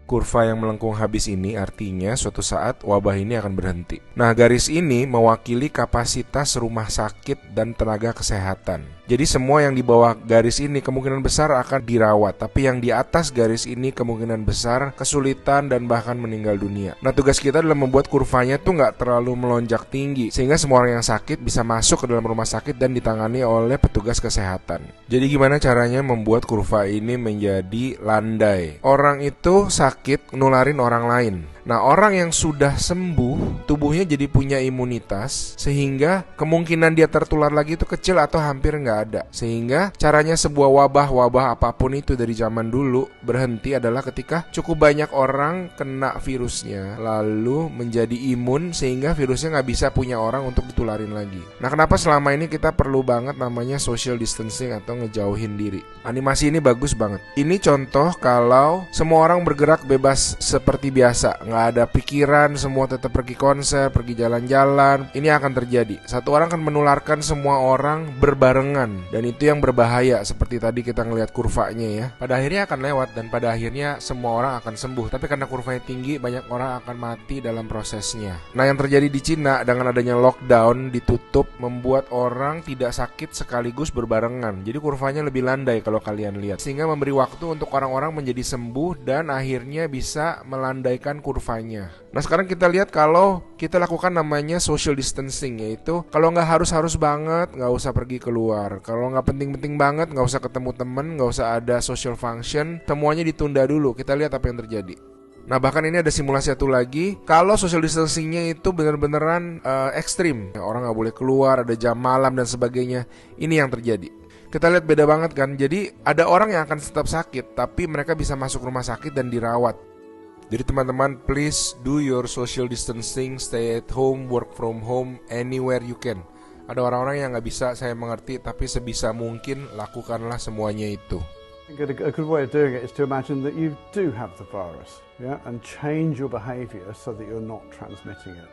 Kurva yang melengkung habis ini artinya suatu saat wabah ini akan berhenti. Nah, garis ini mewakili kapasitas rumah sakit dan tenaga kesehatan. Jadi semua yang di bawah garis ini kemungkinan besar akan dirawat, tapi yang di atas garis ini kemungkinan besar kesulitan dan bahkan meninggal dunia. Nah, tugas kita adalah membuat kurvanya tuh nggak terlalu melonjak tinggi, sehingga semua orang yang sakit bisa masuk ke dalam rumah sakit dan ditangani oleh petugas kesehatan. Jadi gimana caranya membuat kurva ini menjadi landai? Orang itu sakit nularin orang lain. Nah, orang yang sudah sembuh, tubuhnya jadi punya imunitas, sehingga kemungkinan dia tertular lagi itu kecil atau hampir nggak ada. Sehingga caranya sebuah wabah apapun itu dari zaman dulu berhenti adalah ketika cukup banyak orang kena virusnya, lalu menjadi imun sehingga virusnya nggak bisa punya orang untuk ditularin lagi. Nah, kenapa selama ini kita perlu banget namanya social distancing atau ngejauhin diri? Animasi ini bagus banget. Ini contoh kalau semua orang bergerak bebas seperti biasa, nggak ada pikiran, semua tetap pergi konser, pergi jalan-jalan. Ini akan terjadi. Satu orang akan menularkan semua orang berbarengan, dan itu yang berbahaya. Seperti tadi kita ngelihat kurvanya ya. Pada akhirnya akan lewat dan pada akhirnya semua orang akan sembuh. Tapi karena kurvanya tinggi, banyak orang akan mati dalam prosesnya. Nah, yang terjadi di Cina dengan adanya lockdown, ditutup, membuat orang tidak sakit sekaligus berbarengan. Jadi kurvanya lebih landai kalau kalian lihat, sehingga memberi waktu untuk orang-orang menjadi sembuh dan akhirnya bisa melandaikan kurva. Nah, sekarang kita lihat kalau kita lakukan namanya social distancing, yaitu kalau nggak harus banget nggak usah pergi keluar, kalau nggak penting-penting banget nggak usah ketemu temen, nggak usah ada social function, semuanya ditunda dulu. Kita lihat apa yang terjadi. Nah, bahkan ini ada simulasi satu lagi, kalau social distancingnya itu bener-beneran ekstrim, orang nggak boleh keluar, ada jam malam dan sebagainya. Ini yang terjadi. Kita lihat beda banget kan. Jadi ada orang yang akan tetap sakit, tapi mereka bisa masuk rumah sakit dan dirawat. Jadi teman-teman, please do your social distancing, stay at home, work from home, anywhere you can. Ada orang-orang yang nggak bisa, saya mengerti, tapi sebisa mungkin lakukanlah semuanya itu. A good way of doing it is to imagine that you do have the virus, yeah, and change your behavior so that you're not transmitting it.